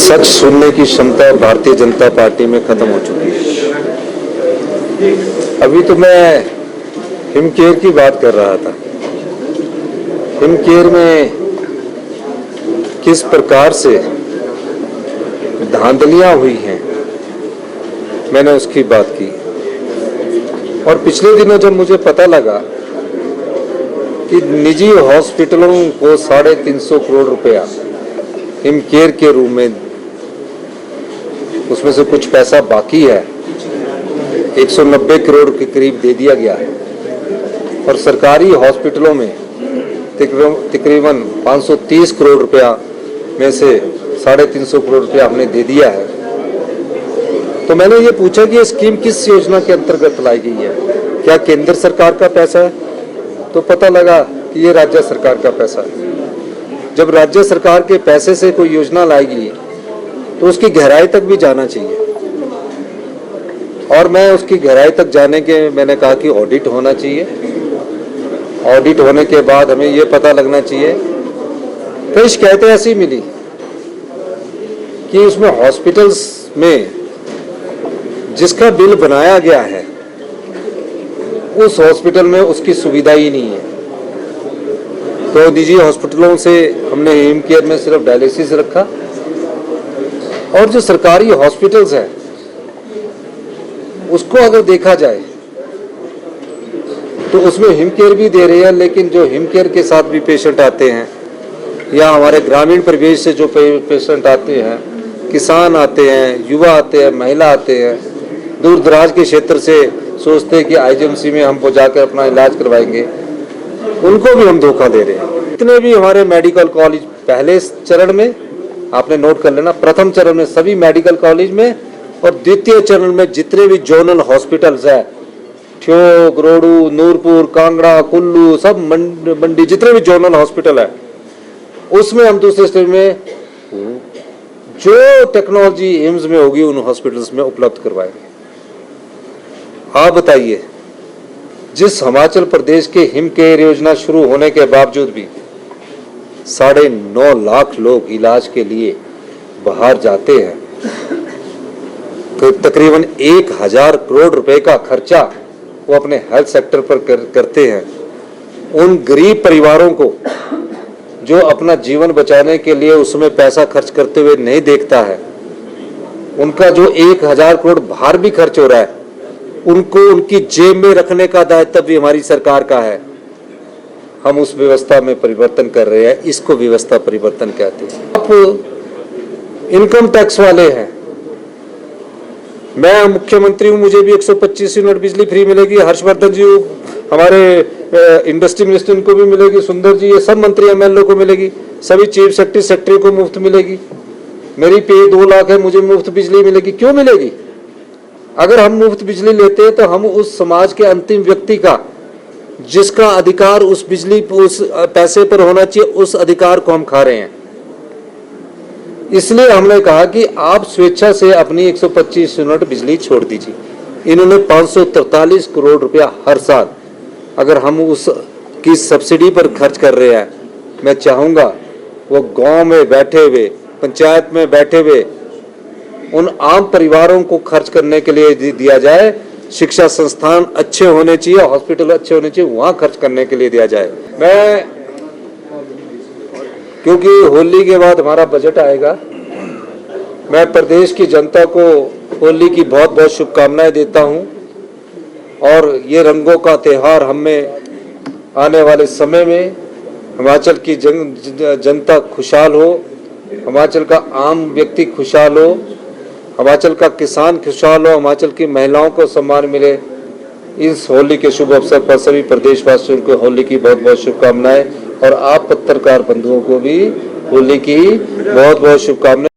सच सुनने की क्षमता भारतीय जनता पार्टी में खत्म हो चुकी है। अभी तो मैं हिमकेयर की बात कर रहा था। हिमकेयर में किस प्रकार से धांधलियां हुई हैं, मैंने उसकी बात की। और पिछले दिनों जब मुझे पता लगा कि निजी हॉस्पिटलों को 350 करोड़ रुपया हिमकेयर के रूप में, उसमें से कुछ पैसा बाकी है, 190 करोड़ के करीब दे दिया गया है, और सरकारी हॉस्पिटलों में तकरीबन 530 करोड़ रुपया में से 350 करोड़ रुपया हमने दे दिया है। तो मैंने ये पूछा कि ये स्कीम किस योजना के अंतर्गत लाई गई है, क्या केंद्र सरकार का पैसा है? तो पता लगा कि ये राज्य सरकार का पैसा है। जब राज्य सरकार के पैसे से कोई योजना लाएगी तो उसकी गहराई तक भी जाना चाहिए, और मैं उसकी गहराई तक जाने के मैंने कहा कि ऑडिट होना चाहिए। ऑडिट होने के बाद हमें ये पता लगना चाहिए। कई शिकायतें ऐसी मिली कि उसमें हॉस्पिटल्स में जिसका बिल बनाया गया है उस हॉस्पिटल में उसकी सुविधा ही नहीं है। तो निजी हॉस्पिटलों से हमने हिमकेयर में सिर्फ डायलिसिस रखा, और जो सरकारी हॉस्पिटल्स हैं उसको अगर देखा जाए तो उसमें हिमकेयर भी दे रहे हैं, लेकिन जो हिमकेयर के साथ भी पेशेंट आते हैं, या हमारे ग्रामीण परिवेश से जो पेशेंट आते हैं, किसान आते हैं, युवा आते हैं, महिला आते हैं, दूर दराज के क्षेत्र से सोचते हैं कि आईजीएमसी में हम जाकर अपना इलाज करवाएंगे, उनको भी हम धोखा दे रहे हैं। इतने भी हमारे मेडिकल कॉलेज पहले चरण में, आपने नोट कर लेना, प्रथम चरण में सभी मेडिकल कॉलेज में, और द्वितीय चरण में जितने भी जोनल हॉस्पिटल्स है, ठियोग, रोडू, नूरपुर, कांगड़ा, कुल्लू, सब मंडी, जितने भी जोनल हॉस्पिटल है, उसमें हम दूसरे स्टेज में जो टेक्नोलॉजी एम्स में होगी उन हॉस्पिटल्स में उपलब्ध करवाएंगे। आप बताइए, जिस हिमाचल प्रदेश के हिमकेयर योजना शुरू होने के बावजूद भी 9.5 लाख लोग इलाज के लिए बाहर जाते हैं, तो तकरीबन 1000 करोड़ रुपए का खर्चा वो अपने हेल्थ सेक्टर पर करते हैं। उन गरीब परिवारों को जो अपना जीवन बचाने के लिए उसमें पैसा खर्च करते हुए नहीं देखता है, उनका जो 1000 करोड़ बाहर भी खर्च हो रहा है, उनको उनकी जेब में रखने का दायित्व भी हमारी सरकार का है। हम उस व्यवस्था में परिवर्तन कर रहे हैं, इसको व्यवस्था परिवर्तन कहते हैं। आप इनकम टैक्स वाले हैं, मैं मुख्यमंत्री हूं, मुझे भी 125 यूनिट बिजली फ्री मिलेगी। हर्षवर्धन जी हमारे इंडस्ट्री मिनिस्टर, उनको भी मिलेगी। सुंदर जी, ये सब मंत्री एमएलए को मिलेगी। सभी चीफ सेक्रेटरी को मुफ्त मिलेगी। मेरी पे 2 लाख है, मुझे मुफ्त बिजली मिलेगी। क्यों मिलेगी? अगर हम मुफ्त बिजली लेते हैं तो हम उस समाज के अंतिम व्यक्ति का, जिसका अधिकार उस बिजली उस पैसे पर होना चाहिए, उस अधिकार को हम खा रहे हैं। इसलिए हमने कहा कि आप स्वेच्छा से अपनी 125 यूनिट बिजली छोड़ दीजिए। इन्होंने 543 करोड़ रुपया हर साल अगर हम उस की सब्सिडी पर खर्च कर रहे हैं, मैं चाहूँगा वो गांव में बैठे हुए, पंचायत में बैठे हुए उन आम परिवारों को खर्च करने के लिए दिया जाए। शिक्षा संस्थान अच्छे होने चाहिए, हॉस्पिटल अच्छे होने चाहिए, वहाँ खर्च करने के लिए दिया जाए। मैं, क्योंकि होली के बाद हमारा बजट आएगा, मैं प्रदेश की जनता को होली की बहुत बहुत शुभकामनाएं देता हूं, और ये रंगों का त्यौहार हमें आने वाले समय में हिमाचल की जनता खुशहाल हो, हिमाचल का आम व्यक्ति खुशहाल हो, हिमाचल का किसान खुशहाल हो, हिमाचल की महिलाओं को सम्मान मिले। इस होली के शुभ अवसर पर सभी प्रदेशवासियों को होली की बहुत बहुत शुभकामनाएं, और आप पत्रकार बंधुओं को भी होली की बहुत बहुत शुभकामनाएं।